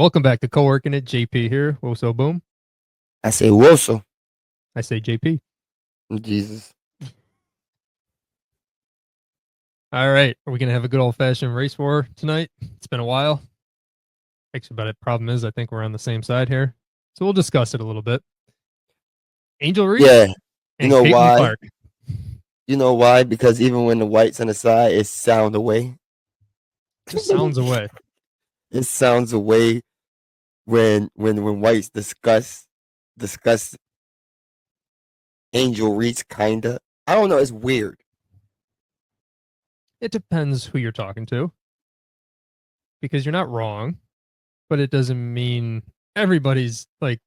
Welcome back to Co-working It. JP here. Woso boom. I say Wilson. I say JP. Jesus. All right. Are we going to have a good old-fashioned race war tonight? It's been a while. Actually, but the problem is I think we're on the same side here. So we'll discuss it a little bit. Angel Reese Yeah. You and know Caitlin why? Clark. You know why? Because even when the white's on the side, it sounds away. Just sounds away. It sounds away when whites discuss Angel Reese kinda. I don't know, it's weird. It depends who you're talking to. Because you're not wrong, but it doesn't mean everybody's like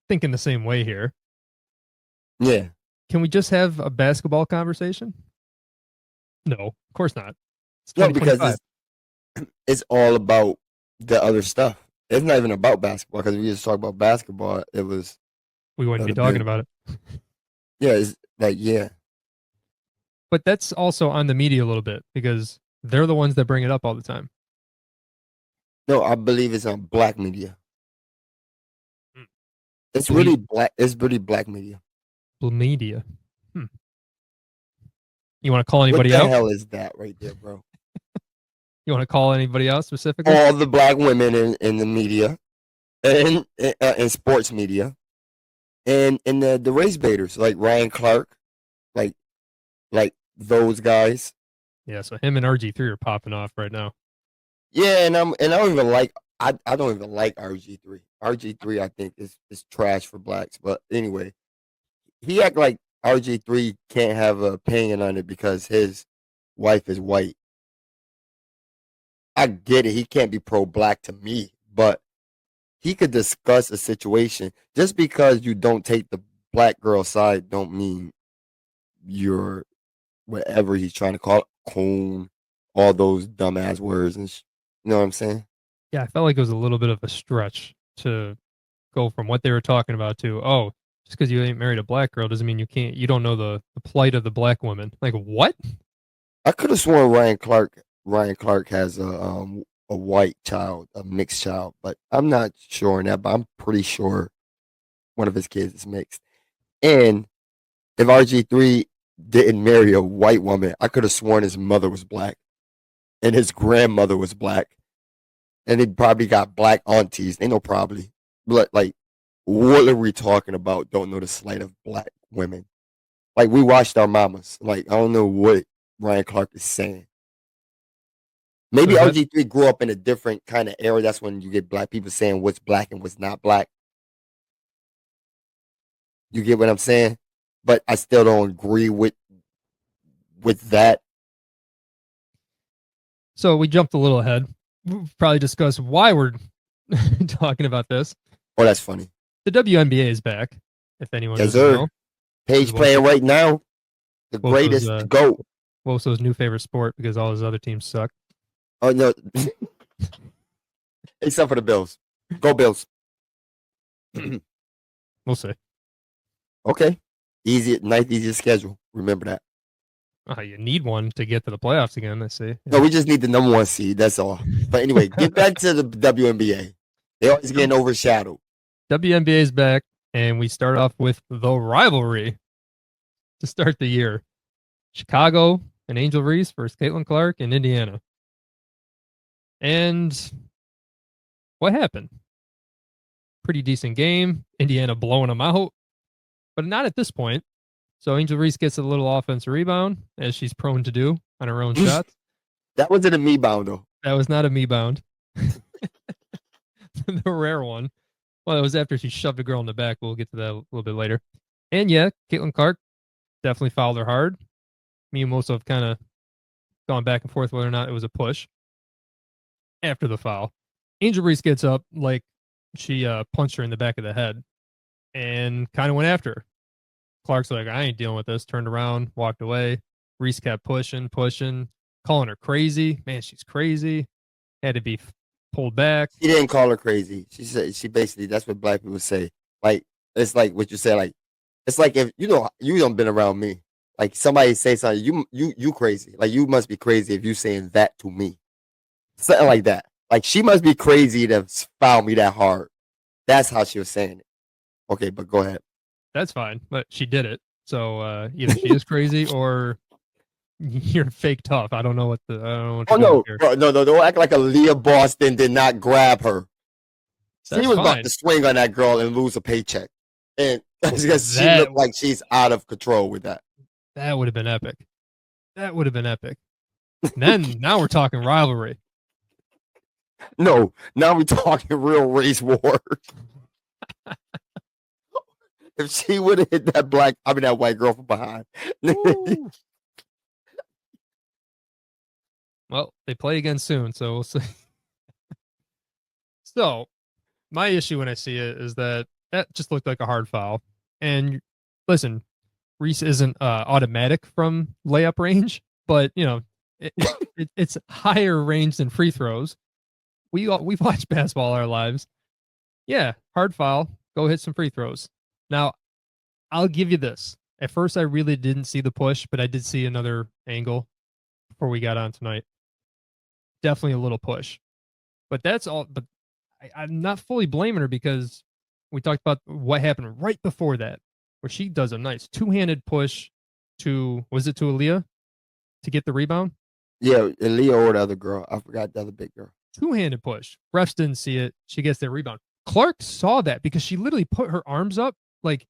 thinking the same way here. Yeah. Can we just have a basketball conversation? No, of course not. It's No, because 2025. it's all about the other stuff. It's not even about basketball because if we just talk about basketball, it was We wouldn't be the talking big. about it. Yeah, it's like But that's also on the media a little bit because they're the ones that bring it up all the time. No, I believe it's on black media. Mm. It's Believe really black. It's really black media. media. Hmm. You want to call What anybody the out? hell is that right there, bro? You want to call anybody out specifically? All the black women in the media and in sports media and in the race baiters like Ryan Clark, like like those guys. Yeah, so him and RG3 are popping off right now. Yeah, and I don't even like I don't even like RG3. RG3 I think is trash for blacks. But anyway, he act like RG3 can't have an opinion on it because his wife is white. I get it. He can't be pro black to me, but he could discuss a situation. Just because you don't take the black girl side don't mean you're whatever he's trying to call it, coon, all those dumbass words you know what I'm saying? Yeah, I felt like it was a little bit of a stretch to go from what they were talking about to, oh, just because you ain't married a black girl doesn't mean you don't know the plight of the black woman. Like, what? I could have sworn Ryan Clark has a white child, a mixed child, but I'm not sure on that, but I'm pretty sure one of his kids is mixed. And if RG3 didn't marry a white woman, I could have sworn his mother was black and his grandmother was black. And he probably got black aunties. They know probably. But like, what are we talking about? Don't know the slight of black women. Like we watched our mamas. Like, I don't know what Ryan Clark is saying. So Maybe is that RG3 grew up in a different kind of era. That's when you get black people saying what's black and what's not black. You get what I'm saying? But I still don't agree with that. so? We jumped a little ahead. We'll probably discuss why we're talking about this. Oh, that's funny. The WNBA is back. If anyone Yes, doesn't sir. know, this is Page playing right now. The Woso's greatest, the GOAT. Woso's new favorite sport because all his other teams suck. Oh no. Except for the Bills. Go Bills. We'll see. Okay. Easy, nice, easy schedule. Remember that. You need one to get to the playoffs again. I see. No, we just need the number one seed. That's all. But anyway, get back to the WNBA. They always getting overshadowed. WNBA is back, and we start off with the rivalry to start the year. Chicago and Angel Reese versus Caitlin Clark in Indiana. And what happened? Pretty decent game. Indiana blowing them out, but not at this point. So Angel Reese gets a little offensive rebound, as she's prone to do on her own shots. That wasn't a me bound though. That was not a me bound. The rare one. Well, it was after she shoved a girl in the back. We'll get to that a little bit later. And yeah, Caitlin Clark definitely fouled her hard. Me and Mosa have kind of gone back and forth whether or not it was a push after the foul. Angel Reese gets up like she punched her in the back of the head and kind of went after her. Clark's like, I ain't dealing with this. Turned around, walked away. Reese kept pushing, calling her crazy. Man, she's crazy. Had to be pulled back. She didn't call her crazy. She said she basically that's what black people say. Like it's like what you say. Like it's like if you don't been around me. Like somebody say something, you crazy. Like you must be crazy if you saying that to me. Something like that. Like she must be crazy to foul me that hard. That's how she was saying it. Okay, but go ahead. That's fine, but she did it. So either she is crazy or you're fake tough. I don't know what Oh you're doing no, here. bro, no, don't act like Aaliyah Boston did not grab her. She That's was about fine. to swing on that girl and lose a paycheck, and because she That looked like she's out of control with that. that would have been epic. That would have been epic. And then now we're talking rivalry. No, now we're talking real race war. If she would have hit that white girl from behind. Well, they play again soon, so we'll see. So my issue when I see it is that just looked like a hard foul. And listen, Reese isn't automatic from layup range, but it's higher range than free throws. We've watched basketball all our lives. Yeah, hard foul. Go hit some free throws. Now, I'll give you this. At first, I really didn't see the push, but I did see another angle before we got on tonight. Definitely a little push, but that's all. But I'm not fully blaming her because we talked about what happened right before that, where she does a nice two-handed push to Aaliyah to get the rebound? Yeah, Aaliyah or the other girl. I forgot the other big girl. Two-handed push. Refs didn't see it. She gets the rebound. Clark saw that because she literally put her arms up like,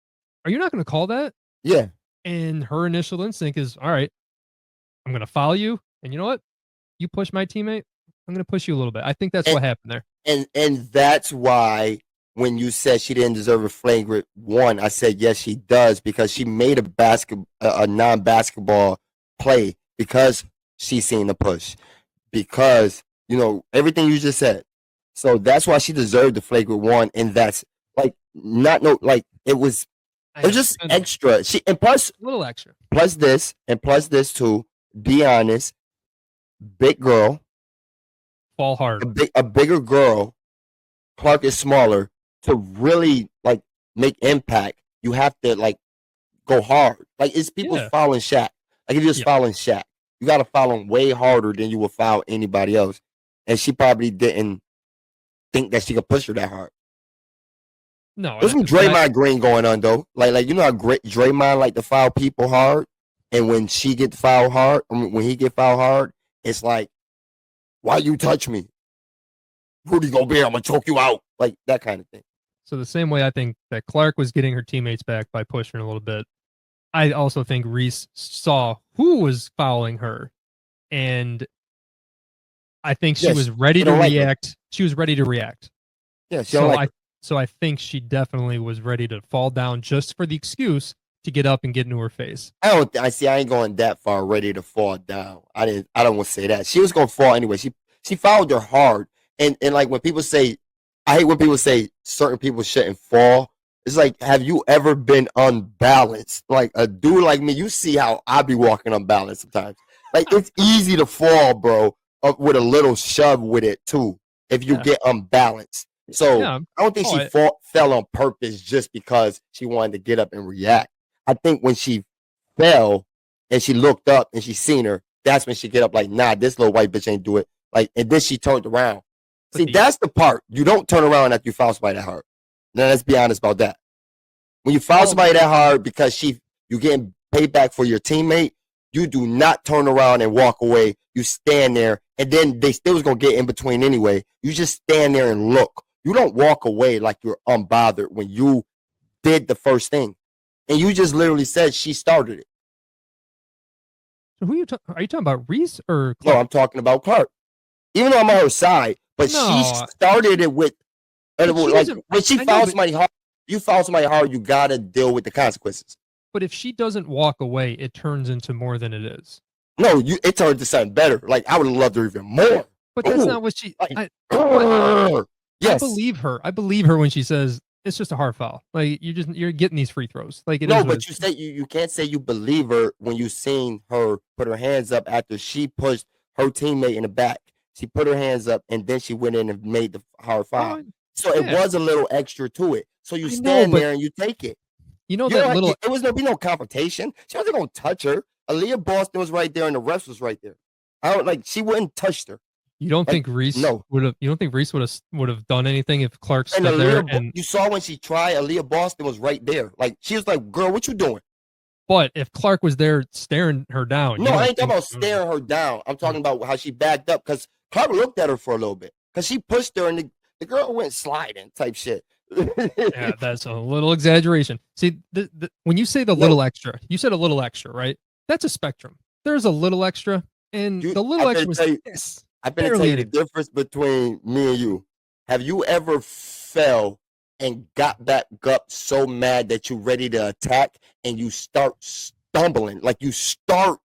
are you not going to call that? Yeah. And her initial instinct is, all right, I'm going to foul you. And you know what? You push my teammate, I'm going to push you a little bit. I think that's what happened there. And that's why when you said she didn't deserve a flagrant one, I said yes, she does because she made a non-basketball play because she's seen the push, because everything you just said. So that's why she deserved the flagrant one, and that's like not no like it was just extra. And plus a little extra. Plus this too. Be honest, big girl. Fall hard. A bigger girl. Clark is smaller. To really like make impact, you have to like go hard. Like it's people fouling Shaq. Like if you're just fouling Shaq, you got to foul him way harder than you would foul anybody else. And she probably didn't think that she could push her that hard. No, there's some Draymond Green going on though. Like how great Draymond like to foul people hard, and when she get fouled hard, when he get fouled hard, it's like, why you touch me? Rudy Gobert, I'm gonna choke you out, like that kind of thing. So the same way I think that Clark was getting her teammates back by pushing a little bit, I also think Reese saw who was fouling her, and I think she was ready to react. She was ready to react. Yeah, so I think she definitely was ready to fall down just for the excuse to get up and get into her face. I ain't going that far ready to fall down. I don't want to say that. She was gonna fall anyway. She fouled her hard. And like when people say, I hate when people say certain people shouldn't fall. It's like, have you ever been unbalanced? Like a dude like me, you see how I be walking unbalanced sometimes. Like it's easy to fall, bro, with a little shove with it too, if you get unbalanced. So I don't think she fell on purpose just because she wanted to get up and react. I think when she fell and she looked up and she seen her, that's when she get up like, nah, this little white bitch ain't do it. Like, and then she turned around. See, that's the part. You don't turn around after you foul somebody that hard. Now, let's be honest about that. When you foul somebody that hard because you getting paid back for your teammate, you do not turn around and walk away. You stand there, and then they still was going to get in between anyway. You just stand there and look. You don't walk away like you're unbothered when you did the first thing. And you just literally said she started it. So are you talking about Reese or Clark? No, I'm talking about Clark. Even though I'm on her side, but she started it with like when she fouls somebody hard, you foul somebody hard, you gotta deal with the consequences. But if she doesn't walk away, it turns into more than it is. No, it turns into something better. Like I would have loved her even more. But that's not what she. Yes, I believe her. I believe her when she says it's just a hard foul. Like you're getting these free throws. Like no, but you say you can't say you believe her when you seen her put her hands up after she pushed her teammate in the back. She put her hands up and then she went in and made the hard foul. So it was a little extra to it. So you stand there and you take it. You know that little. It was no be no confrontation. She wasn't gonna touch her. Aaliyah Boston was right there and the refs was right there. She wouldn't touch her. You don't Like think Reese no. would have? You don't think Reese would have done anything if Clark And stood there and? You saw when she tried, Aaliyah Boston was right there. Like she was like, "Girl, what you doing?" But if Clark was there staring her down, No, you I don't ain't talking think? about staring her down. I'm Mm. talking about how she backed up because Clark looked at her for a little bit because she pushed her and the girl went sliding type shit. Yeah, that's a little exaggeration. See, when you say the No, little extra, you said a little extra, right? That's a spectrum. There's a little extra, and the little I'm gonna extra was tell you. this, I'm gonna tell barely you the anything. difference between me and you. Have you ever fell and got back up so mad that you're ready to attack and you start stumbling, like you fall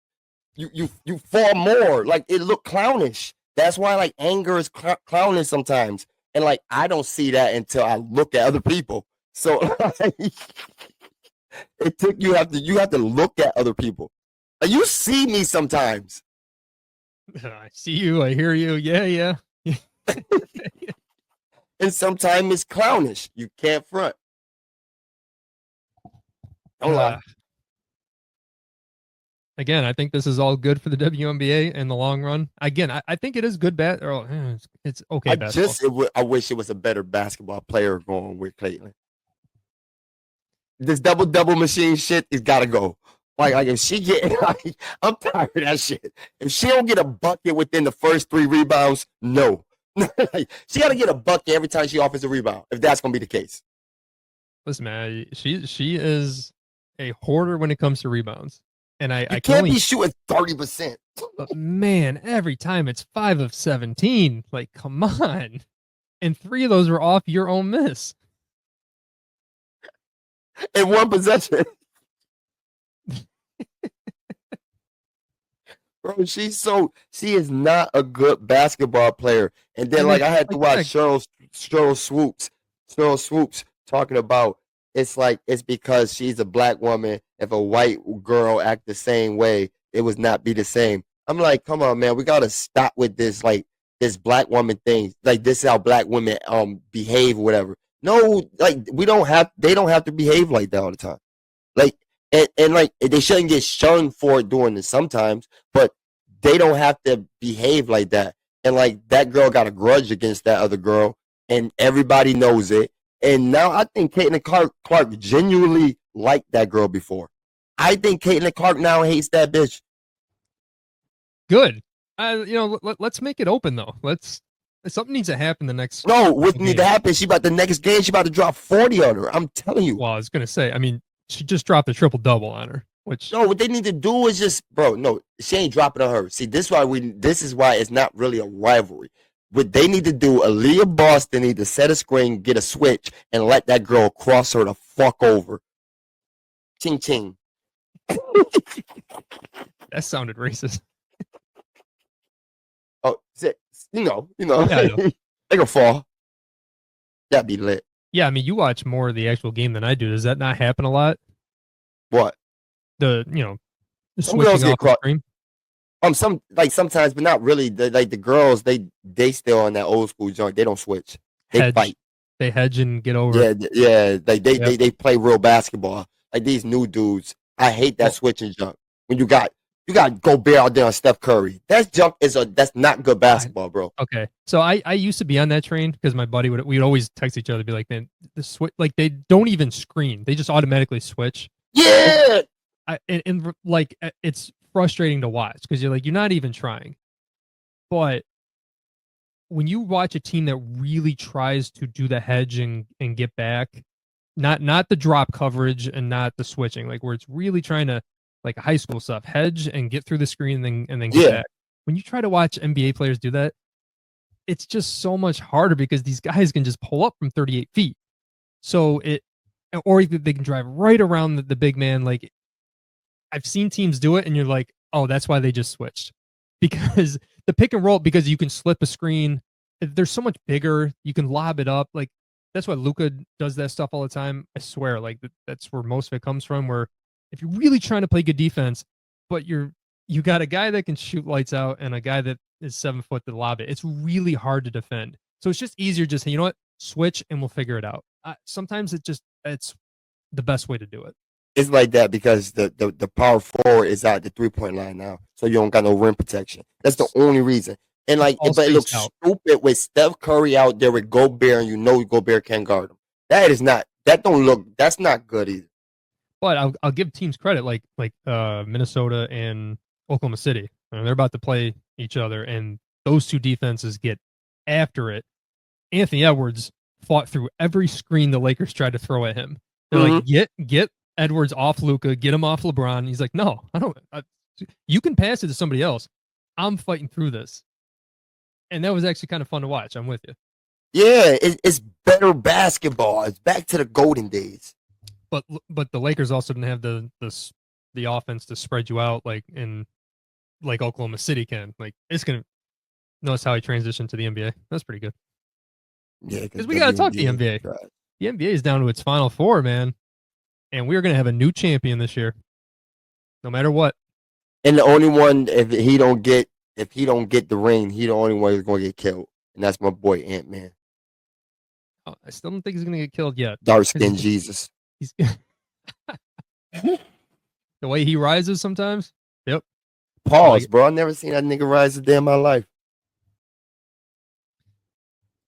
more, like it look clownish. That's why like anger is clownish sometimes, and like I don't see that until I look at other people. So like, it took you have to look at other people. Like, you see me sometimes, I see you, I hear you. Yeah, yeah. and sometimes it's clownish. You can't front. Don't lie. uh, Again, I think this is all good for the WNBA in the long run. Again, I think it is good it's okay basketball. I wish it was a better basketball player going with Caitlin. This double machine shit is gotta go. Like if she get like, I'm tired of that shit. If she don't get a bucket within the first 3 rebounds, no. She gotta get a bucket every time she offers a rebound, if that's gonna be the case. Listen, man, she is a hoarder when it comes to rebounds. And You I can can't only be shooting 30%. but man, every time it's 5 of 17. Like, come on. And three of those were off your own miss. In one possession. Bro, she is not a good basketball player. And then And like it's I had to like watch that. Cheryl Swoops talking about it's like it's because she's a black woman. If a white girl act the same way, it would not be the same. I'm like, come on, man, we gotta stop with this like this black woman thing. Like this is how black women behave or whatever. No, like they don't have to behave like that all the time. Like and like they shouldn't get shunned for it doing this sometimes, but they don't have to behave like that. And like that girl got a grudge against that other girl, and everybody knows it. And now I think Caitlin Clark genuinely liked that girl before. I think Caitlin Clark now hates that bitch. Good. Let's make it open though. Let's something needs to happen the next No, what couple need to games. happen? She about the next game, she about to drop 40 on her. I'm telling you. Well, I was gonna say, I mean, she just dropped a triple double on her, which No, what they need to do is just, bro. No, she ain't dropping on her. See, this is why it's not really a rivalry. What they need to do, Aaliyah Boston need to set a screen, get a switch, and let that girl cross her the fuck over. Ching ching. that sounded racist. Oh, Yeah, I know. they gonna fall. That'd be lit. Yeah, I mean, you watch more of the actual game than I do. Does that not happen a lot? What? The Some girls switching get off the caught. screen. Some like sometimes, but not really. Like the girls, they still on that old school joint. They don't switch. They Hedge. fight. They hedge and get over. Yeah, yeah. Like Yep. they play real basketball. Like these new dudes. I hate that Well, switching junk. When you got Gobert out there on Steph Curry. That junk that's not good I, basketball, bro. okay. So I used to be on that train because my buddy we'd always text each other, be like, man, the switch, like they don't even screen. They just automatically switch. And, Yeah. like it's frustrating to watch because you're not even trying. But when you watch a team that really tries to do the hedge and get back, not the drop coverage and not the switching, like where it's really trying to like high school stuff, hedge and get through the screen and then get Yeah. back. When you try to watch NBA players do that, it's just so much harder because these guys can just pull up from 38 feet. So or they can drive right around the big man. Like I've seen teams do it, and you're like, oh, that's why they just switched because the pick and roll because you can slip a screen. They're so much bigger. You can lob it up. Like that's why Luca does that stuff all the time. I swear, like that's where most of it comes from. Where if you're really trying to play good defense, but you got a guy that can shoot lights out and a guy that is 7 foot to lob it, it's really hard to defend. So it's just easier. Just you know what, switch and we'll figure it out. Sometimes it's the best way to do it. It's like that because the power forward is at the 3-point line now. So you don't got no rim protection. That's the only reason. And It's like, all but it spaced looks out. stupid with Steph Curry out there with Gobert, and you know Gobert can't guard him. That is not. That don't look. That's not good either. But I'll give teams credit like Minnesota and Oklahoma City. They're about to play each other, and those two defenses get after it. Anthony Edwards fought through every screen the Lakers tried to throw at him. They're Mm-hmm. like, get Edwards off Luka, get him off LeBron. He's like, no, I don't. You can pass it to somebody else. I'm fighting through this, and that was actually kind of fun to watch. I'm with you. Yeah, it's better basketball. It's back to the golden days. But the Lakers also didn't have the offense to spread you out like Oklahoma City can. Like it's gonna notice how he transitioned to the NBA. That's pretty good. Yeah, Because because we gotta talk the WNBA. NBA. The NBA is down to its final four, man, and we're gonna have a new champion this year, no matter what. And the only one, if he don't get the ring, he the only one who's gonna get killed, and that's my boy Ant-Man, Oh, I still don't think he's gonna get killed yet. dark skinned Jesus. He's the way he rises sometimes. Yep. Pause, bro. I never seen that nigga rise a day in my life.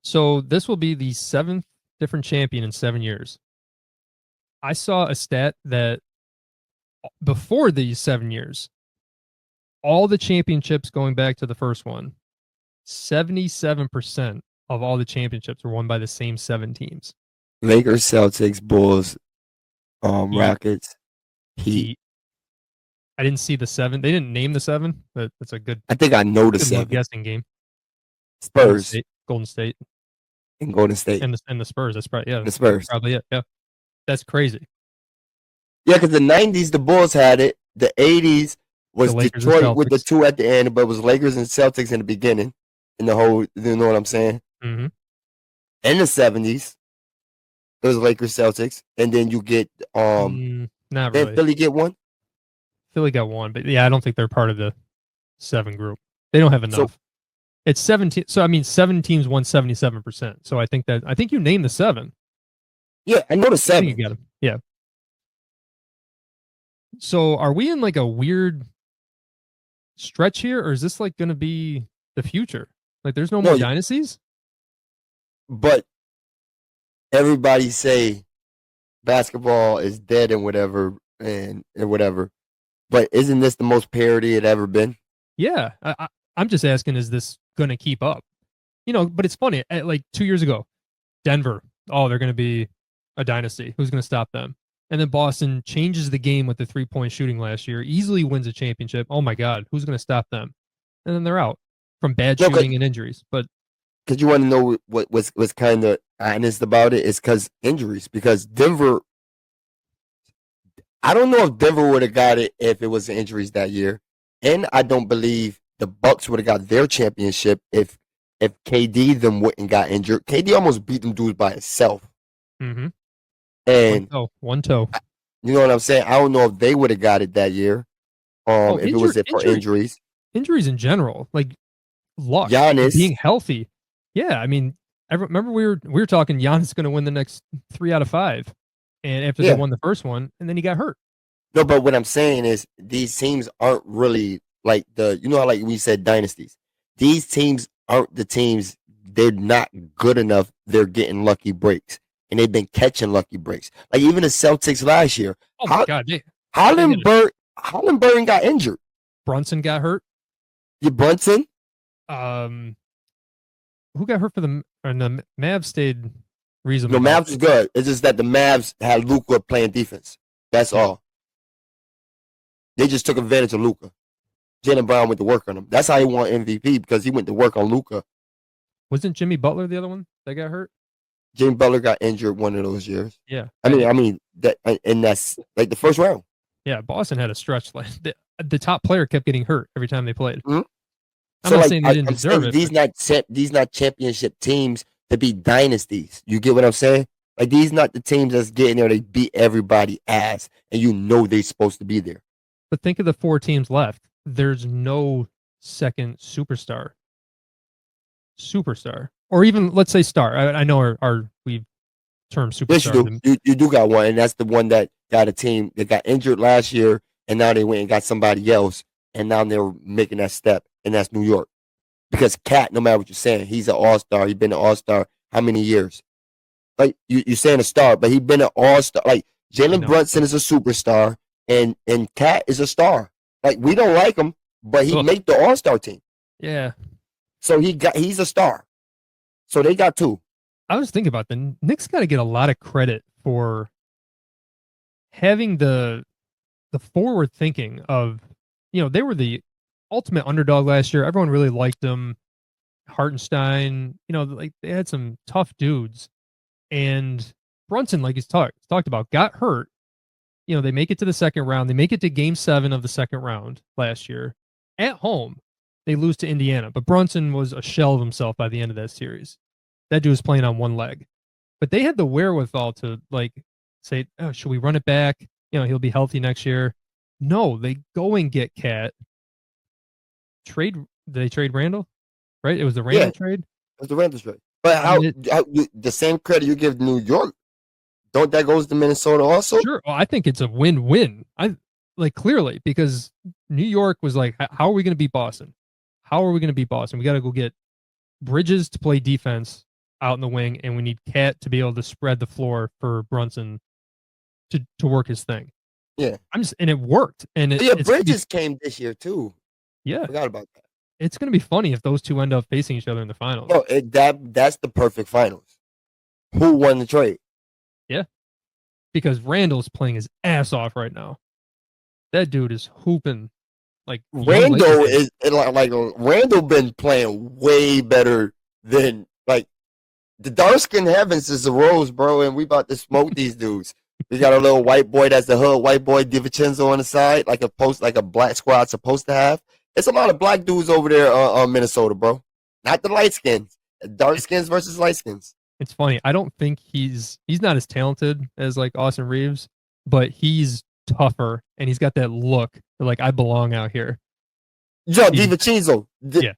So this will be the seventh different champion in 7 years. I saw a stat that before these 7 years, all the championships going back to the first one, 77% of all the championships were won by the same 7 teams. Lakers, Celtics, Bulls, Rockets, Heat. I didn't see the 7. They didn't name the 7, but that's a good. I think I know the good 7. Guessing game. Spurs, Golden State, and Golden State, and the Spurs. That's probably the Spurs. Probably it. Yeah, that's crazy. Yeah, because the '90s the Bulls had it. The '80s was Detroit with the 2 at the end, but it was Lakers and Celtics in the beginning. In the whole, you know what I'm saying? Mm-hmm. In the '70s, it was Lakers, Celtics, and then you get not really. Did Philly get one? Philly got one, but yeah, I don't think they're part of the 7 group. They don't have enough. So, it's 17. So I mean, 7 teams won 77%. So I think you named the 7. Yeah, I know the 7. You got them. Yeah. So are we in like a weird stretch here, or is this like going to be the future? Like, there's no more dynasties. But everybody say basketball is dead and whatever and whatever. But isn't this the most parity it ever been? Yeah, I'm just asking, is this going to keep up? But it's funny. Like 2 years ago, Denver, they're going to be a dynasty. Who's going to stop them? And then Boston changes the game with the 3-point shooting last year, easily wins a championship. Oh my God, who's going to stop them? And then they're out from bad shooting and injuries. But because you want to know what was kind of honest about it is because injuries. Because Denver, I don't know if Denver would have got it if it was injuries that year, and I don't believe the Bucks would have got their championship if KD them wouldn't got injured. KD almost beat them dudes by himself. Mm-hmm. And one toe. You know what I'm saying? I don't know if they would have got it that year. If it was for injuries. Injuries in general, like luck, Giannis being healthy. Yeah, I mean, I remember we were talking Giannis going to win the next 3 out of 5, and after they won the first one, and then he got hurt. No, but what I'm saying is these teams aren't really like how like we said dynasties. These teams aren't the teams. They're not good enough. They're getting lucky breaks, and they've been catching lucky breaks. Like even the Celtics last year. Oh my God, Halliburton got injured. Brunson got hurt. Yeah, Brunson. Who got hurt for the Mavs stayed reasonable. No, Mavs was good. It's just that the Mavs had Luka playing defense. That's all. They just took advantage of Luka. Jaylen Brown went to work on him. That's how he won MVP because he went to work on Luka. Wasn't Jimmy Butler the other one that got hurt? Jimmy Butler got injured one of those years. Yeah. I mean that, and that's like the first round. Yeah, Boston had a stretch. Like the top player kept getting hurt every time they played. Mm-hmm. I'm not saying they didn't deserve it. These not championship teams to be dynasties. You get what I'm saying? Like these not the teams that's getting there. They beat everybody ass, and you know they're supposed to be there. But think of the 4 teams left. There's no second superstar, or even let's say star. I know our we term superstar. Yes, you do got one, and that's the one that got a team that got injured last year, and now they went and got somebody else, and now they're making that step, and that's New York. because Cat, no matter what you're saying, he's an all-star. He's been an all-star how many years? Like you're saying a star, but he's been an all-star. Like I Jalen know. Brunson is a superstar, and Cat is a star. Like we don't like him, but he Ugh. made the all-star team. Yeah. So he's a star. So they got two. I was thinking about the Knicks got to get a lot of credit for having the forward thinking of, they were the ultimate underdog last year. Everyone really liked them. Hartenstein, like they had some tough dudes. And Brunson, like he's talked about, got hurt. They make it to the second round. They make it to game 7 of the second round last year. At home, they lose to Indiana. But Brunson was a shell of himself by the end of that series. That dude was playing on one leg. But they had the wherewithal to like say, oh, should we run it back? He'll be healthy next year. No, they go and get Cat. Did they trade Randall? Right? It was the Randall trade? It was the Randall trade. But how the same credit you give New York, don't that goes to Minnesota also? Sure. Well, I think it's a win-win. Clearly, because New York was like, how are we going to beat Boston? How are we going to beat Boston? We got to go get Bridges to play defense out in the wing, and we need Cat to be able to spread the floor for Brunson to work his thing. Yeah. And it worked. And Bridges came this year too. Yeah. I forgot about that. It's going to be funny if those two end up facing each other in the finals. No, that's the perfect finals. Who won the trade? Yeah. Because Randall's playing his ass off right now. That dude is hooping like Randall is like Randall been playing way better than like the dark skin heavens is a rose, bro, and we about to smoke these dudes. We got a little white boy that's the hood white boy DiVincenzo on the side, like a black squad supposed to have. It's a lot of black dudes over there on Minnesota, bro. Not the light skins. Dark skins versus light skins. It's funny. I don't think he's not as talented as like Austin Reeves, but he's tougher and he's got that look like I belong out here. Yo, DiVincenzo.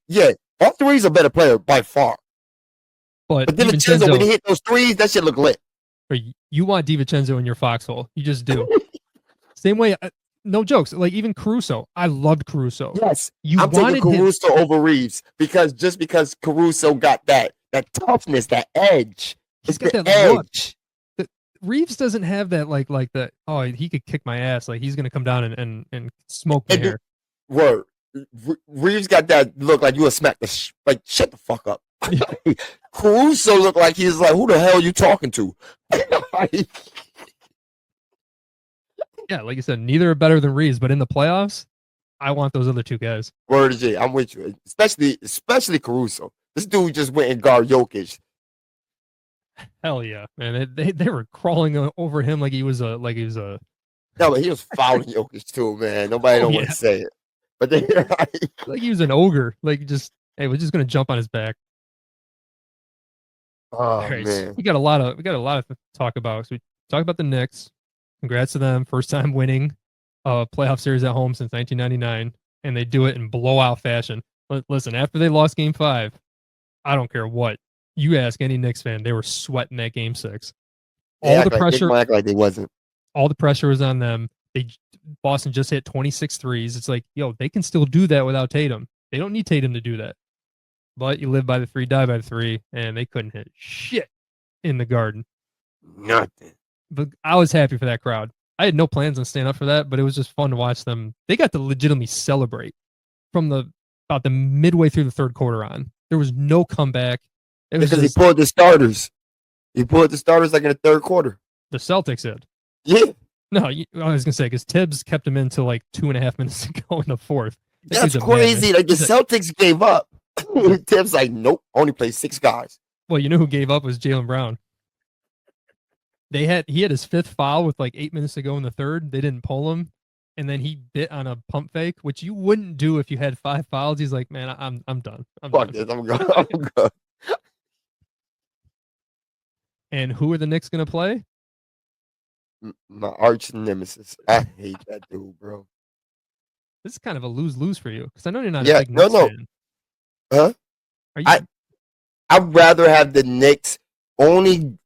Yeah. Austin Reeves is a better player by far. But DiVincenzo, when he hit those threes, that shit look lit. You want DiVincenzo in your foxhole. You just do. Same way, no jokes. Like even Caruso. I loved Caruso. Yes. I'm taking Caruso over Reeves because Caruso got that toughness, that edge. He's got that edge. Reeves doesn't have that like that. Oh, he could kick my ass. Like he's gonna come down and smoke me here. Word. Reeves got that look like you would smack the like shut the fuck up. Caruso looked like he's like, who the hell are you talking to? Yeah, like you said, neither are better than Reeves, but in the playoffs, I want those other two guys. Word is J. I'm with you, especially Caruso. This dude just went and guard Jokic. Hell yeah, man! They were crawling over him like he was a. No, but he was fouling Jokic too, man. Nobody don't want to say it, but they like he was an ogre. Like we're just gonna jump on his back. Oh right, man, so we got a lot of to talk about. So we talk about the Knicks. Congrats to them, first time winning a playoff series at home since 1999, and they do it in blowout fashion. Listen, after they lost Game 5, I don't care what you ask any Knicks fan, they were sweating that Game 6. All the pressure, act like they wasn't. All the pressure was on them. Boston just hit 26 threes. It's like, yo, they can still do that without Tatum. They don't need Tatum to do that. But you live by the 3, die by the 3, and they couldn't hit shit in the Garden. Nothing. But I was happy for that crowd. I had no plans on staying up for that, but it was just fun to watch them. They got to legitimately celebrate from about the midway through the third quarter on. There was no comeback. Because he pulled the starters. He pulled the starters like in the third quarter. The Celtics did. Yeah. No, I was gonna say because Tibbs kept him in until like 2.5 minutes ago in the fourth. That's crazy. Like the Celtics gave up. Tibbs like, nope, only played 6 guys. Well, you know who gave up was Jaylen Brown. He had his 5th foul with like 8 minutes to go in the third. They didn't pull him, and then he bit on a pump fake, which you wouldn't do if you had 5 fouls. He's like, man, I'm done. Fuck this, I'm good. And who are the Knicks gonna play? My arch nemesis. I hate that dude, bro. This is kind of a lose-lose for you because I know you're not a big Knicks fan. Huh? I'd rather have the Knicks. Only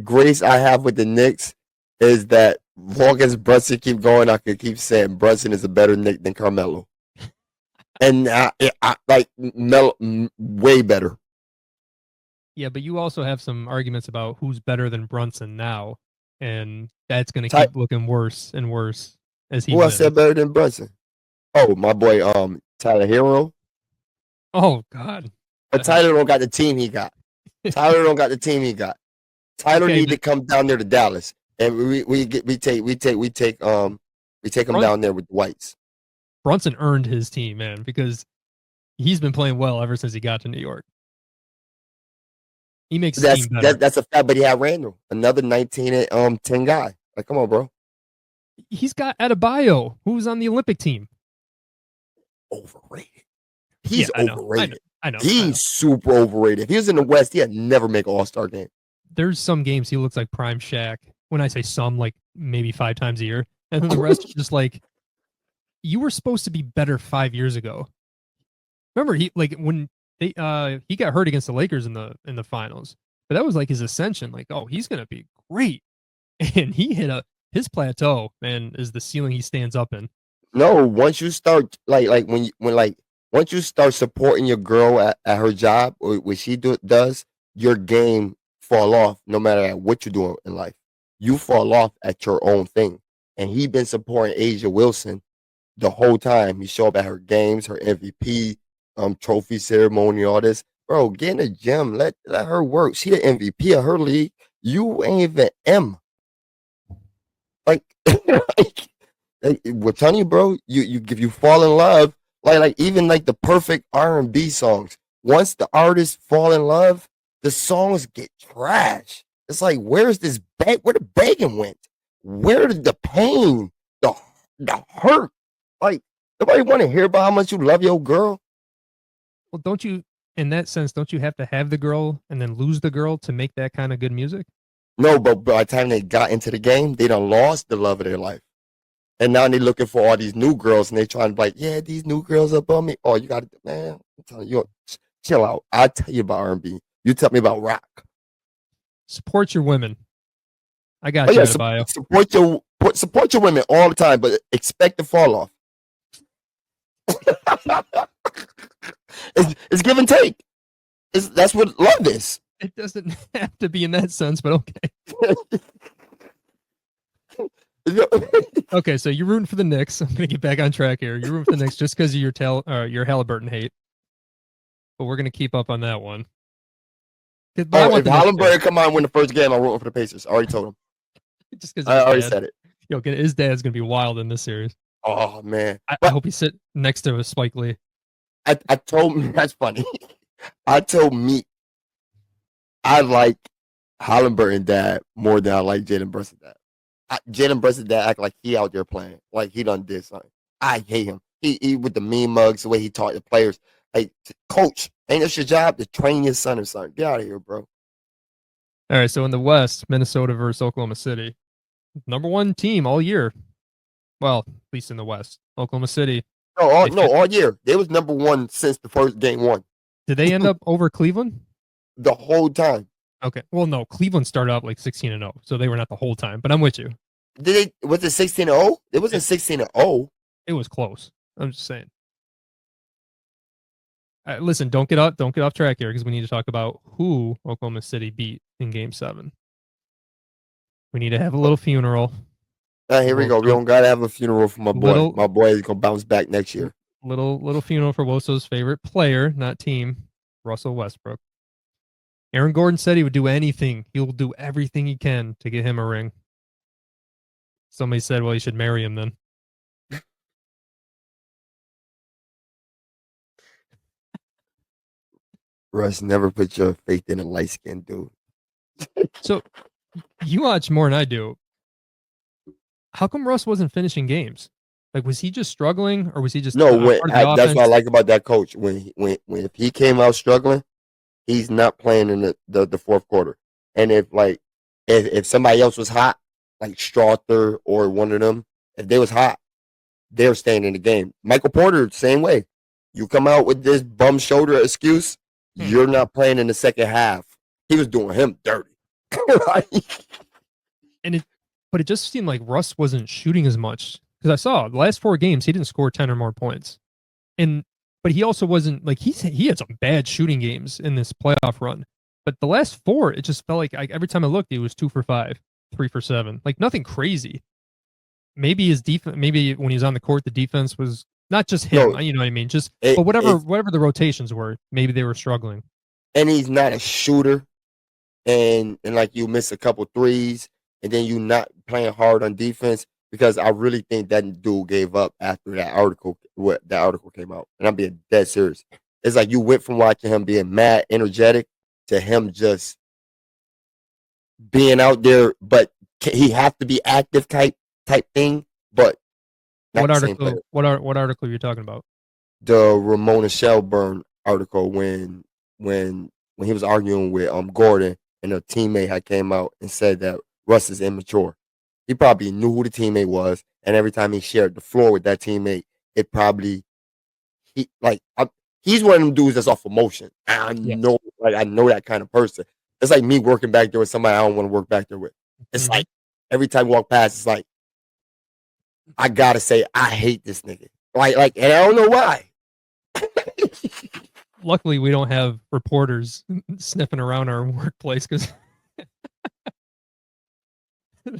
grace I have with the Knicks is that long as Brunson keep going, I could keep saying Brunson is a better Knick than Carmelo. and like way better. Yeah, but you also have some arguments about who's better than Brunson now, and that's going to Ty, keep looking worse and worse as he who I said wins. better than Brunson? Oh, my boy, Tyler Hero. Oh God, But the hell. Tyler don't got the team he got. Tyler don't got the team he got. Tyler Okay, need to come down there to Dallas, and we take him Brun- down there with the whites. Brunson earned his team, man, because he's been playing well ever since he got to New York. He makes his team better. That's a fact. But he had Randall, another 19 and 10 guy. Like, come on, bro. He's got Adebayo, who's on the Olympic team. Overrated. Yeah, He's I know, I know, overrated. I know, I know. He's super overrated. If he was in the West, he'd never make an All-Star game. There's some games he looks like prime Shaq. When I say some, like maybe 5 times a year, and then the rest are just like you were supposed to be better 5 years ago. Remember he like when he got hurt against the Lakers in the finals, but that was like his ascension. Like, oh, he's gonna be great, and he hit his plateau. Man, is the ceiling he stands up in. No, once you start once you start supporting your girl at her job or what does, your game fall off no matter what you're doing in life. You fall off at your own thing. And he been supporting Asia Wilson the whole time. He show up at her games, her MVP, trophy ceremony, all this. Bro, get in the gym. Let her work. She the MVP of her league. You ain't even M. Like, we're telling you, bro. You if you fall in love, like even like the perfect R&B songs. Once the artists fall in love, the songs get trash. It's like, where's this bag? Where the begging went? Where did the pain, the the hurt? Like, nobody want to hear about how much you love your girl. Well, don't you? In that sense, don't you have to have the girl and then lose the girl to make that kind of good music? No, but by the time they got into the game, they done lost the love of their life. And now they looking for all these new girls, and they trying to be like, yeah, these new girls up on me. Oh, you got to, man. I'm telling you, chill out. I'll tell you about R&B. You tell me about rock. Support your women. I Oh got you yeah, at a bio. support your women all the time, but expect to fall off. It's give and take. That's what love is. It doesn't have to be in that sense, but okay. Okay, so you're rooting for the Knicks. I'm gonna get back on track here. You're rooting for the Knicks just because of your Halliburton hate, but we're gonna keep up on that one. But I Oh, want if the Knicks too, Hallenberg come on and win the first game, I'm rooting for the Pacers. I already told him. just because of I his already dad. said it. Yo, his dad's gonna be wild in this series. Oh man, I but hope he sit next to Spike Lee. I told me that's funny. I told me I like Halliburton dad more than I like Jalen Brunson dad. Jalen Brunson dad act like he out there playing, like he done did something. I hate him. He with the mean mugs, the way he taught the players. Like, coach, ain't this your job to train your son or something? Get out of here, bro. All right, so in the West, Minnesota versus Oklahoma City, #1 team all year. Well, at least in the West, Oklahoma City. All year. They was number one since the first game one. Did they end up over Cleveland? The whole time. Okay. Well, no, Cleveland started out like 16-0, so they were not the whole time. But I'm with you. Was it 16-0? It wasn't 16-0. It was close. I'm just saying. Listen, don't get off track here because we need to talk about who Oklahoma City beat in Game 7. We need to have a little funeral. Here we go. We don't gotta have a funeral for my boy. My boy is gonna bounce back next year. Little funeral for Woso's favorite player, not team, Russell Westbrook. Aaron Gordon said he would do anything. He will do everything he can to get him a ring. Somebody said, well, you should marry him then. Russ, never put your faith in a light skinned dude. So you watch more than I do. How come Russ wasn't finishing games? Like, was he just struggling, or was he just no? That's what I like about that coach. When if he came out struggling, he's not playing in the fourth quarter. And if somebody else was hot, like Strother or one of them, if they was hot, they're staying in the game. Michael Porter, same way. You come out with this bum shoulder excuse, you're not playing in the second half. He was doing him dirty. But it just seemed like Russ wasn't shooting as much because I saw the last 4 games he didn't score 10 or more points, and but he also wasn't like he had some bad shooting games in this playoff run. But the last four, it just felt like every time I looked, he was 2 for 5, 3 for 7, like nothing crazy. Maybe his defense, maybe when he was on the court, the defense was not just him. No, You know what I mean? Just it, but it's whatever the rotations were, maybe they were struggling. and he's not a shooter, and like you miss a couple threes, and then you not playing hard on defense because I really think that dude gave up after that article. What that article came out, and I'm being dead serious. It's like you went from watching him being mad, energetic, to him just being out there, but he have to be active type thing, but not What the same player. article? What article are you talking about? The Ramona Shelburne article when he was arguing with Gordon and a teammate had came out and said that Russ is immature. He probably knew who the teammate was, and every time he shared the floor with that teammate, it probably he's one of them dudes that's off emotion. I Yes. know, like I know that kind of person. It's like me working back there with somebody I don't want to work back there with. It's Mm-hmm. like every time you walk past, it's like I gotta say I hate this nigga. And I don't know why. Luckily, we don't have reporters sniffing around our workplace because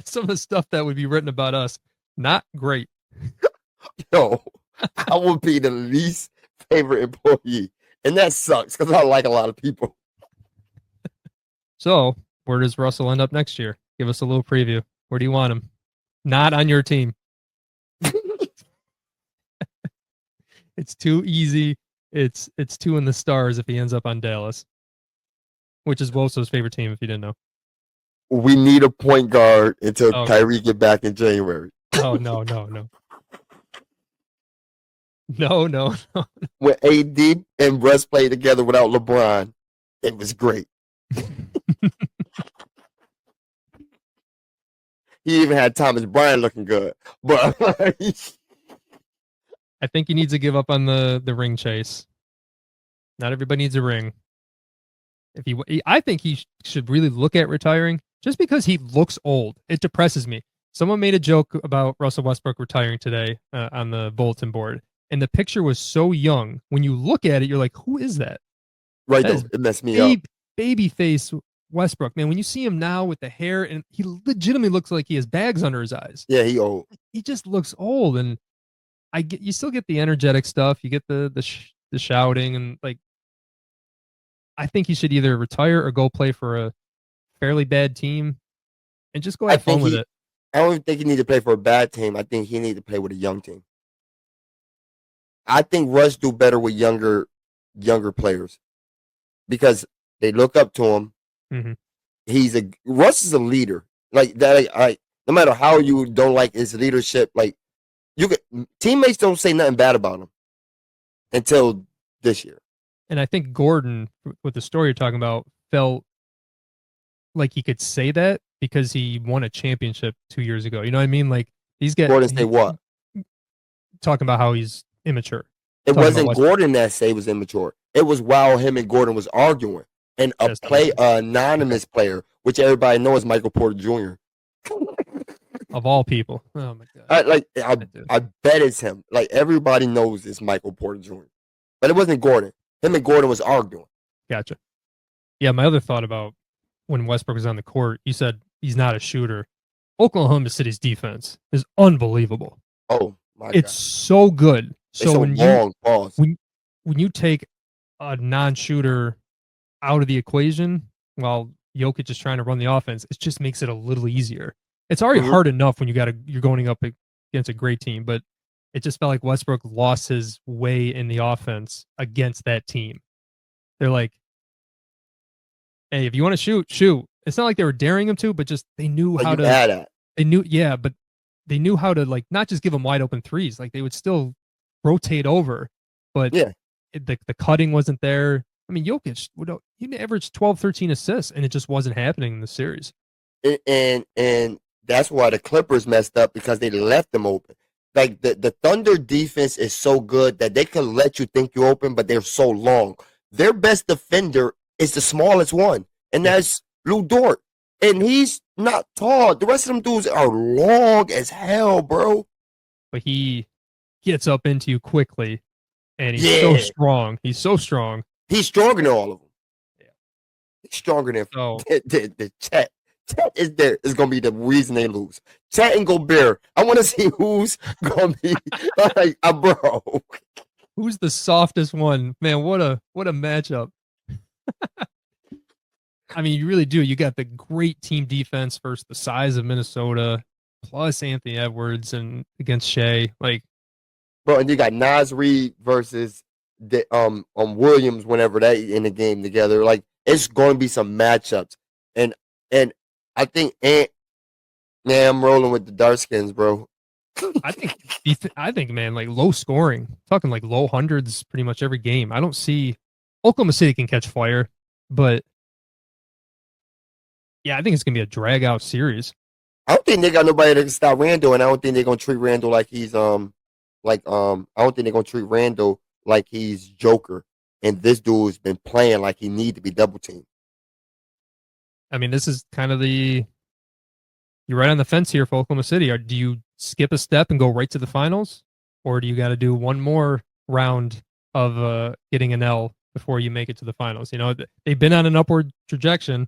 some of the stuff that would be written about us, not great. Yo, I would be the least favorite employee, and that sucks because I like a lot of people. So, where does Russell end up next year? Give us a little preview. Where do you want him? Not on your team. It's too easy. It's two in the stars if he ends up on Dallas, which is Woso's favorite team. If you didn't know. We need a point guard until Oh, okay. Kyrie get back in January. Oh no no no no no no. When AD and Russ played together without LeBron, it was great. He even had Thomas Bryant looking good, but I think he needs to give up on the ring chase. Not everybody needs a ring. I think he should really look at retiring just because he looks old. It depresses me. Someone made a joke about Russell Westbrook retiring today on the bulletin board, and the picture was so young. When you look at it, you're like, "Who is that?" right That though, is it messed me up. baby face Westbrook, man. When you see him now with the hair, and he legitimately looks like he has bags under his eyes. Yeah, he old. He just looks old, and you still get the energetic stuff. You get the shouting, and like I think he should either retire or go play for a fairly bad team and just go I have fun think with he. it. I don't think he need to play for a bad team. I think he need to play with a young team. I think Russ do better with younger players because they look up to him. Mm-hmm. Russ is a leader. Like that. No matter how you don't like his leadership, like teammates don't say nothing bad about him until this year. And I think Gordon, with the story you're talking about, felt like he could say that because he won a championship 2 years ago. You know what I mean? Like Gordon say what? Talking about how he's immature. It Talking about wasn't Gordon that say was immature. It was while him and Gordon was arguing, and anonymous player, which everybody knows, Michael Porter Jr. of all people. Oh my god! I bet it's him. Like everybody knows it's Michael Porter Jr. But it wasn't Gordon. Him and Gordon was arguing. Gotcha. Yeah, my other thought about when Westbrook was on the court, you said he's not a shooter. Oklahoma City's defense is unbelievable. Oh my god. It's so good. It's So a long pause. When you take a non-shooter out of the equation while Jokic is trying to run the offense, it just makes it a little easier. It's already hard enough when you're going up against a great team, but it just felt like Westbrook lost his way in the offense against that team. They're like, hey, if you want to shoot, shoot. It's not like they were daring him to, but just they knew how to. They knew, yeah, but they knew how to like not just give him wide open threes. Like they would still rotate over, but yeah, the cutting wasn't there. I mean, Jokic, he averaged 12, 13 assists, and it just wasn't happening in the series. And that's why the Clippers messed up because they left them open. Like the Thunder defense is so good that they can let you think you're open, but they're so long. Their best defender is the smallest one, and that's Lou Dort. And he's not tall. The rest of them dudes are long as hell, bro. But he gets up into you quickly, and he's so Yeah, strong. He's so strong. he's stronger than all of them. Yeah. He's stronger than So the Chet. Chet is gonna be the reason they lose. Chet and Gobert. I want to see who's gonna be like, bro. who's the softest one? Man, what a matchup. I mean, you really do. You got the great team defense versus the size of Minnesota, plus Anthony Edwards and against Shea. Like, Bro, and you got Nas Reed versus the Williams whenever they in the game together. Like it's going to be some matchups, and and I think man, I'm rolling with the Darkskins, bro. I think I think, man, like low scoring, talking like low hundreds pretty much every game. I don't see Oklahoma City can catch fire, but yeah, I think it's gonna be a drag out series. I don't think they got nobody that can stop Randall, and I don't think they're gonna treat Randall like he's I don't think they're gonna treat Randall like he's Joker, and this dude's been playing like he need to be double teamed. I mean, this is kind of you're right on the fence here for Oklahoma City. Or do you skip a step and go right to the finals, or do you got to do one more round of getting an L before you make it to the finals? You know, they've been on an upward trajectory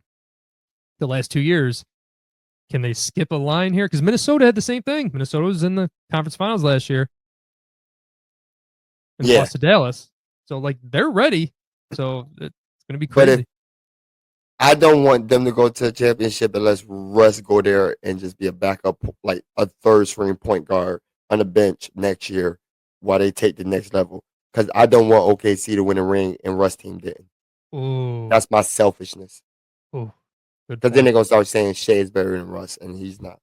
the last 2 years. Can they skip a line here? Because Minnesota had the same thing. Minnesota was in the conference finals last year and Yeah, lost to Dallas. So like they're ready. So it's gonna be but if crazy. I don't want them to go to the championship unless Russ go there and just be a backup, like a third string point guard on the bench next year while they take the next level. Because I don't want OKC to win a ring and Russ team didn't. Oh, That's my selfishness. oh, good Because then they're point. gonna start saying Shea is better than Russ, and he's not.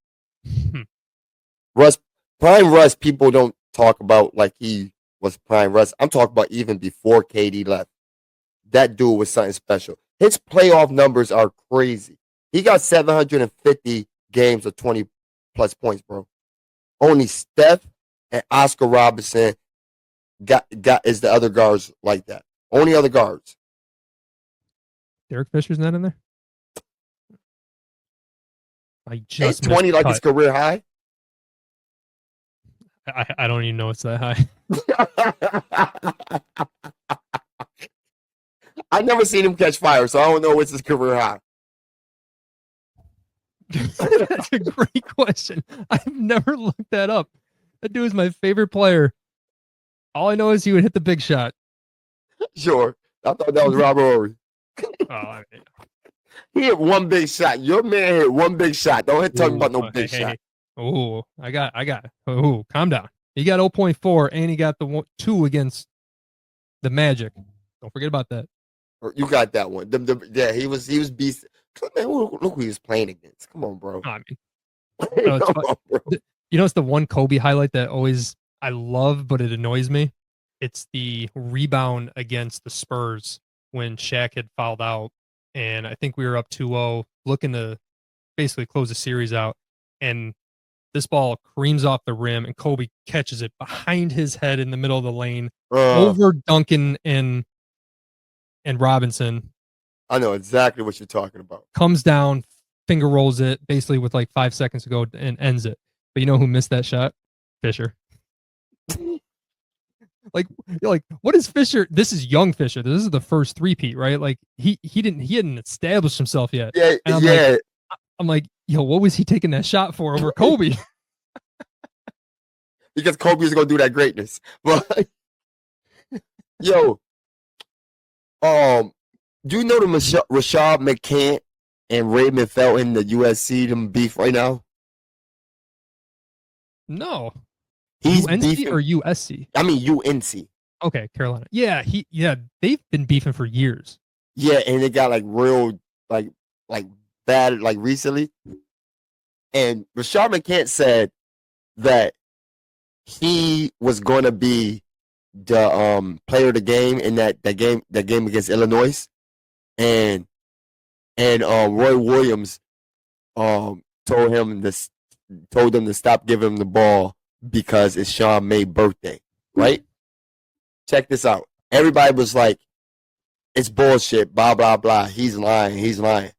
Russ, prime Russ, people don't talk about like he was prime Russ. I'm talking about even before KD left. That dude was something special. His playoff numbers are crazy. He got 750 games of 20 plus points, bro. Only Steph and Oscar Robinson got is the other guards like that. Only other guards. Derek Fisher's not in there. I Ain't just missed 20 the like his cut. career high? I don't even know it's that high. I never seen him catch fire, so I don't know what's his career high. That's a great question. I've never looked that up. That dude is my favorite player. All I know is he would hit the big shot. Sure. I thought that was Robert Horry. Oh, I mean, He hit one big shot. Your man hit one big shot. Don't hit talking about no hey, big hey, shot. hey. Oh, I got. Oh, calm down. He got 0.4 and he got the 2 against the Magic. Don't forget about that. You got that one. Yeah, he was beast. Man, look who he was playing against. Come on, bro. I mean, no, it's Come fun. on, bro. You know, it's the one Kobe highlight that always I love, but it annoys me. It's the rebound against the Spurs when Shaq had fouled out, and I think we were up 2-0, looking to basically close the series out, and this ball creams off the rim, and Kobe catches it behind his head in the middle of the lane, Uh, over Duncan and Robinson, I know exactly what you're talking about. comes down, finger rolls it, basically with like 5 seconds to go, and ends it. But you know who missed that shot? Fisher. Like, you're like, what is Fisher? This is young Fisher. This is the first three-peat, right? Like he hadn't established himself yet. Yeah, And yeah. I'm like, yo, what was he taking that shot for over Kobe? Because Kobe is gonna do that greatness. But yo, do you know the Rashad McCants and Raymond Felton, the USC them beef right now? No. He's UNC beefing. or USC? I mean UNC. Okay, Carolina. Yeah, they've been beefing for years. Yeah, and it got like real like bad like recently. And Rashad McCants said that he was gonna be the player of the game in that game against Illinois. And Roy Williams told them to stop giving him the ball because it's Sean May's birthday, right? Check this out. Everybody was like, it's bullshit, blah, blah, blah. He's lying.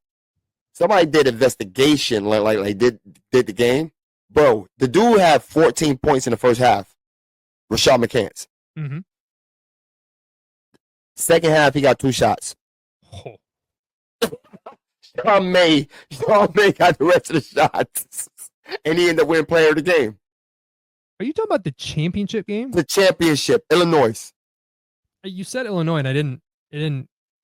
Somebody did investigation, like did the game. Bro, the dude had 14 points in the first half. Rashad McCants. Mm-hmm. Second half, he got 2 shots. Oh, Sean May got the rest of the shots, and he ended up winning player of the game. are you talking about the championship game? The championship, Illinois. You said Illinois, and I didn't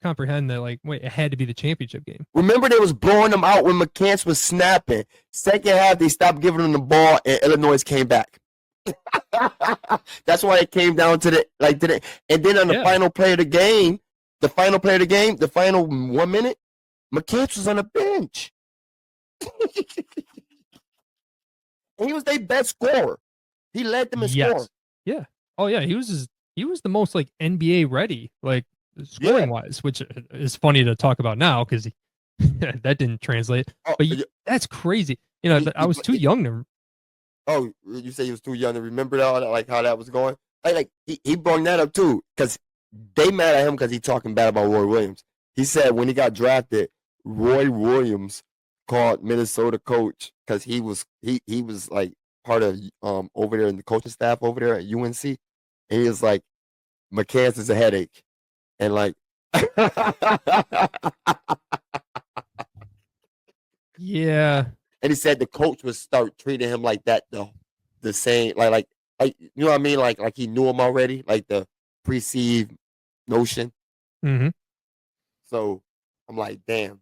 comprehend that. Like, wait, it had to be the championship game. Remember, they was blowing them out when McCants was snapping. Second half, they stopped giving them the ball, and Illinois came back. That's why it came down to the. And then on the final play of the game, the final 1 minute, McCants was on the bench. He was their best scorer. He led them in scoring. Yeah. Oh yeah, he was the most like NBA ready, like scoring wise, which is funny to talk about now because that didn't translate. But that's crazy. You know, I was too young to. Oh, you say he was too young to remember all that, like how that was going. Like he brought that up too, because they mad at him because he talking bad about Roy Williams. He said when he got drafted, Roy Williams called Minnesota coach because he was like part of over there in the coaching staff over there at UNC, and he was like, McCants is a headache, and like. Yeah. And he said the coach would start treating him like that, the same, like you know what I mean, like he knew him already, like the perceived notion. Mm-hmm. So I'm like, damn.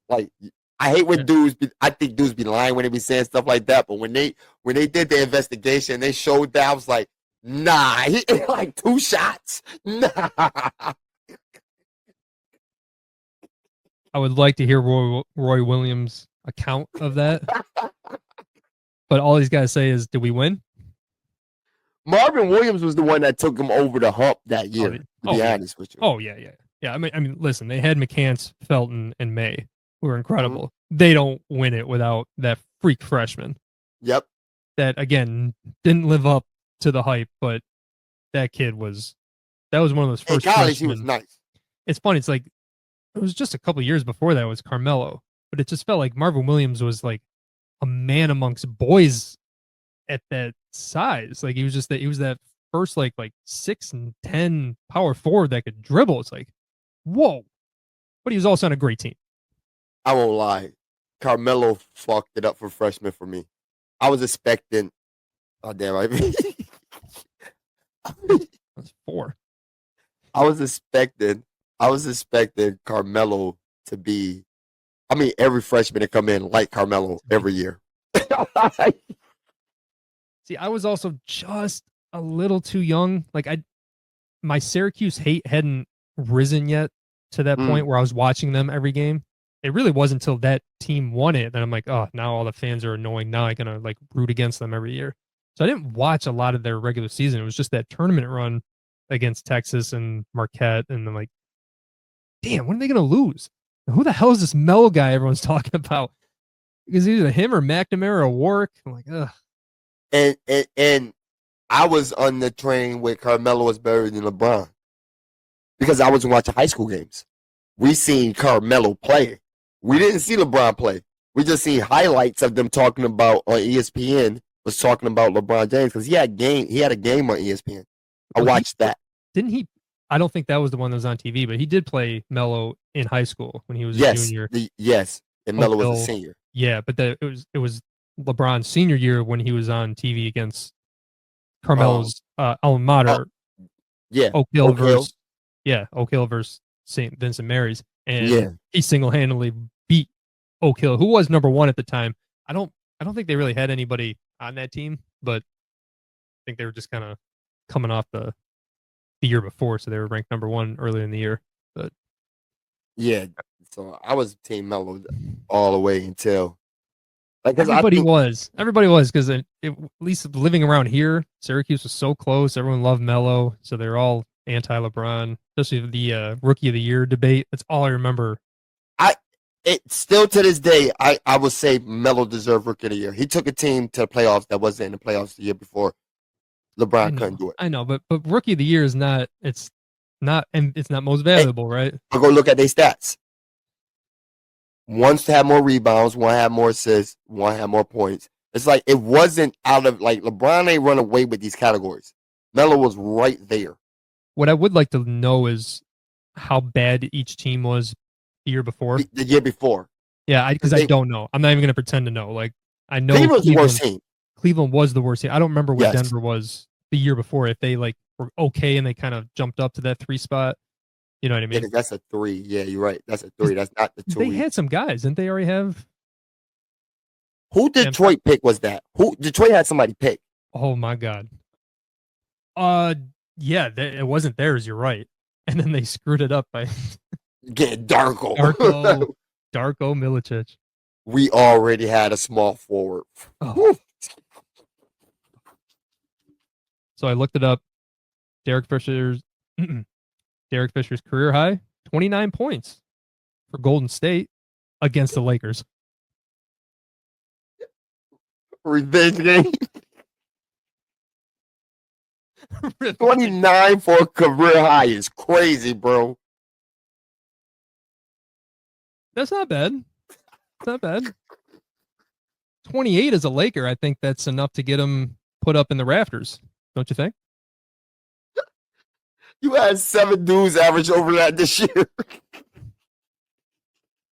Like I hate when dudes. I think dudes be lying when they be saying stuff like that. But when they did the investigation, they showed that I was like, nah, he like 2 shots. Nah. I would like to hear Roy Williams' account of that. But all he's got to say is, did we win? Marvin Williams was the one that took him over the hump that year, to be honest with you. Oh, yeah. Yeah, I mean, listen, they had McCants, Felton, and May, who were incredible. Mm-hmm. They don't win it without that freak freshman. Yep. That, again, didn't live up to the hype, but that was one of those first in college, freshmen. He was nice. It's funny, it's like, it was just a couple of years before that was Carmelo, but it just felt like Marvin Williams was like a man amongst boys at that size. Like he was that first like 6'10" power forward that could dribble. It's like, whoa. But he was also on a great team. I won't lie. Carmelo fucked it up for freshmen for me. I was expecting That's 4. I was expecting Carmelo to be, every freshman to come in like Carmelo every year. See, I was also just a little too young. Like my Syracuse hate hadn't risen yet to that point where I was watching them every game. It really wasn't until that team won it that I'm like, oh, now all the fans are annoying. Now I'm gonna like root against them every year. So I didn't watch a lot of their regular season. It was just that tournament run against Texas and Marquette, and I'm like, damn, when are they gonna lose? Who the hell is this Melo guy everyone's talking about? Because either him or McNamara or Warwick. I'm like, ugh. And I was on the train with Carmelo was better than LeBron because I wasn't watching high school games. We seen Carmelo play. We didn't see LeBron play. We just seen highlights of them talking about on ESPN was talking about LeBron James because he had a game on ESPN. I watched that. Didn't he? I don't think that was the one that was on TV, but he did play Melo in high school when he was a junior. And Melo was a senior. Yeah, but it was LeBron's senior year when he was on TV against Carmelo's alma mater. Oak Hill versus St. Vincent Mary's, and he single-handedly beat Oak Hill, who was number 1 at the time. I don't think they really had anybody on that team, but I think they were just kind of coming off the year before, so they were ranked number 1 earlier in the year. But yeah, so I was Team Melo all the way until everybody was because at least living around here, Syracuse was so close. Everyone loved Melo, so they're all anti-LeBron, especially the Rookie of the Year debate. That's all I remember. Still to this day, I would say Melo deserved Rookie of the Year. He took a team to the playoffs that wasn't in the playoffs the year before. LeBron couldn't do it. I know, but Rookie of the Year is not. It's not most valuable, right? But go look at their stats. One had more rebounds, one had more assists, one had more points. It's like it wasn't out of like LeBron ain't run away with these categories. Melo was right there. What I would like to know is how bad each team was the year before. The year before. Yeah, because Because I they don't know. I'm not even going to pretend to know. Like I know Cleveland's the worst team. Cleveland was the worst team. I don't remember what Yes. Denver was the year before. If they like were okay and they kind of jumped up to that 3 spot, you know what I Yeah, mean? 'cause that's a 3. Yeah, you're right. That's a Because 3. That's not the 2 they we. had some guys, didn't they already have? Who Yeah, I'm Detroit pick was that? Who Detroit had somebody pick? oh my god. Uh, yeah, it wasn't theirs. You're right. And then they screwed it up by Get Darko. Darko, Darko Milicic. We already had a small forward. Oh, Whew. so I looked it up. Derek Fisher's Derek Fisher's career high, 29 points for Golden State against the Lakers. Revenge game. Really? 29 for a career high is crazy, bro. That's not bad. It's not bad. 28 as a Laker, I think that's enough to get him put up in the rafters. Don't you think? You had 7 dudes average over that this year.